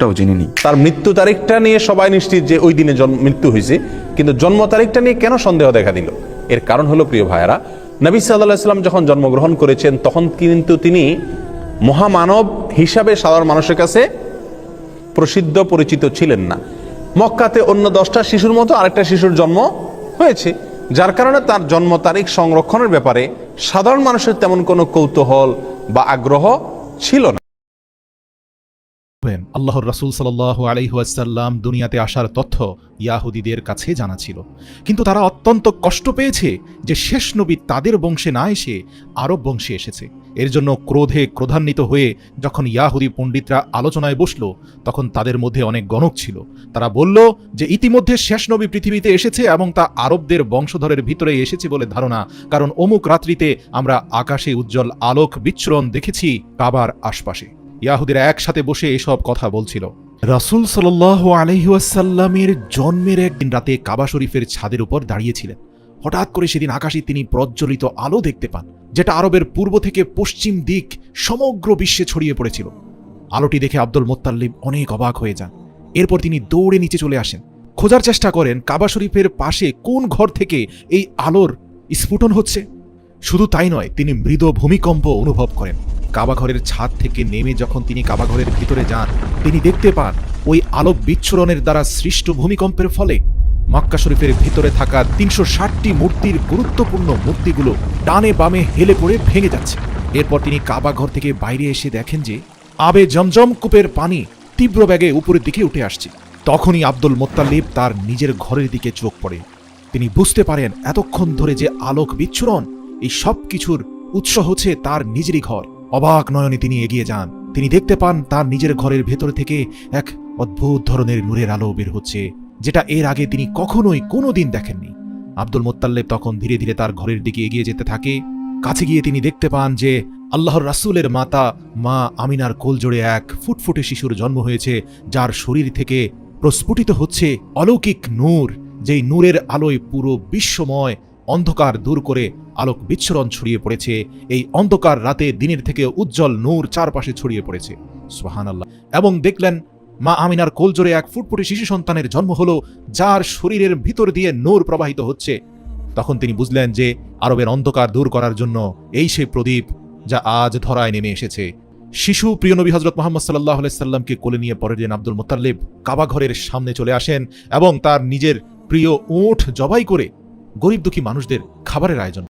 টাও জেনে নিই। তার মৃত্যু তারিখটা নিয়ে সবাই নিশ্চিত যে ওই দিনে মৃত্যু হয়েছে, কিন্তু জন্ম তারিখটা নিয়ে কেন সন্দেহ দেখা দিল? এর কারণ হলো, প্রিয় ভাইয়েরা, নবী সাল্লাল্লাহু আলাইহি ওয়াসাল্লাম যখন জন্মগ্রহণ করেছেন তখন কিন্তু তিনি মহামানব হিসাবে সাধারণ মানুষের কাছে প্রসিদ্ধ পরিচিত ছিলেন না। মক্কাতে অন্য 10টা শিশুর মতো আরেকটা শিশুর জন্ম হয়েছে, যার কারণে তার জন্ম তারিখ সংরক্ষণের ব্যাপারে সাধারণ মানুষের তেমন কোনো কৌতূহল বা আগ্রহ ছিল না। আল্লাহর রাসূল সাল্লাল্লাহু আলাইহি ওয়াসাল্লাম দুনিয়াতে আসার তথ্য ইয়াহুদীদের কাছে জানা ছিল, কিন্তু তারা অত্যন্ত কষ্ট পেয়েছে যে শেষ নবী তাদের বংশে না এসে আরব বংশে এসেছে। এর জন্য ক্রোধে ক্রোধান্বিত হয়ে যখন ইয়াহুদী পণ্ডিতরা আলোচনায় বসল, তখন তাদের মধ্যে অনেক গণক ছিল। তারা বলল যে ইতিমধ্যে শেষ নবী পৃথিবীতে এসেছে এবং তা আরবদের বংশধরের ভিতরে এসেছে বলে ধারণা, কারণ অমুক রাত্রিতে আমরা আকাশে উজ্জ্বল আলোক বিচ্ছুরণ দেখেছি কাবার আশপাশে। ইয়াহুদীরা একসাথে বসে এসব কথা বলছিল। রাসূল সাল্লাল্লাহু আলাইহি ওয়াসাল্লামের জন্মের একদিন রাতে কাবা শরীফের ছাদের উপর দাঁড়িয়েছিলেন। হঠাৎ করে সেদিন আকাশে তিনি প্রজ্বলিত আলো দেখতে পান, যেটা আরবের পূর্ব থেকে পশ্চিম দিক সমগ্র বিশ্বে ছড়িয়ে পড়েছিল। আলোটি দেখে আব্দুল মুত্তালিব অনেক অবাক হয়ে যান। এরপর তিনি দৌড়ে নিচে চলে আসেন, খোঁজার চেষ্টা করেন কাবা শরীফের পাশে কোন ঘর থেকে এই আলোর স্ফুটন হচ্ছে। শুধু তাই নয়, তিনি মৃদু ভূমিকম্প অনুভব করেন। কাবাঘরের ছাদ থেকে নেমে যখন তিনি কাবাঘরের ভিতরে যান, তিনি দেখতে পান ওই আলোক বিচ্ছুরণের দ্বারা সৃষ্ট ভূমিকম্পের ফলে মক্কা শরীফের ভিতরে থাকা 360টি মূর্তির গুরুত্বপূর্ণ মূর্তিগুলো ডানে বামে হেলে পড়ে ভেঙে যাচ্ছে। এরপর তিনি কাবাঘর থেকে বাইরে এসে দেখেন যে আবে জমজম কূপের পানি তীব্র বেগে উপরের দিকে উঠে আসছে। তখনই আব্দুল মুত্তালিব তার নিজের ঘরের দিকে চোখ পড়ে। তিনি বুঝতে পারেন এতক্ষণ ধরে যে আলোক বিচ্ছুরণ, এই সব কিছুর উৎস হচ্ছে তার নিজেরই ঘর। অবাক নয়নে তিনি এগিয়ে যান। তিনি দেখতে পান তার নিজের ঘরের ভেতর থেকে এক অদ্ভুত ধরনের নূরের আলো বের হচ্ছে, যেটা এর আগে তিনি কখনোই কোনোদিন দেখেননি। আব্দুল মুত্তালিব তখন ধীরে ধীরে তার ঘরের দিকে এগিয়ে যেতে থাকে। কাছে গিয়ে তিনি দেখতে পান যে আল্লাহর রাসূলের মাতা মা আমিনার কোলজোড়ে এক ফুটফুটে শিশুর জন্ম হয়েছে, যার শরীর থেকে প্রস্ফুটিত হচ্ছে অলৌকিক নূর, যেই নূরের আলোয় পুরো বিশ্বময় অন্ধকার দূর করে আলোক বিচ্ছুরণ ছড়িয়ে পড়েছে। এই অন্ধকার রাতে দিনের থেকে উজ্জ্বল নূর চারপাশে ছড়িয়ে পড়েছে। সুবহানাল্লাহ। এবং দেখলেন মা আমিনার কোলজোড়ে এক ফুটফুটে শিশু সন্তানের জন্ম হলো, যার শরীরের ভিতর দিয়ে নূর প্রবাহিত হচ্ছে। তখন তিনি বুঝলেন যে আরবের অন্ধকার দূর করার জন্য এই সেই প্রদীপ যা আজ ধরায় নেমে এসেছে। শিশু প্রিয় নবী হযরত মুহাম্মদ সাল্লাল্লাহু আলাইহি সাল্লামকে কোলে নিয়ে পরের দিন আব্দুল মুত্তালিব কাবাঘরের সামনে চলে আসেন এবং তার নিজের প্রিয় উট জবাই করে গরিব দুঃখী মানুষদের খাবারের আয়োজন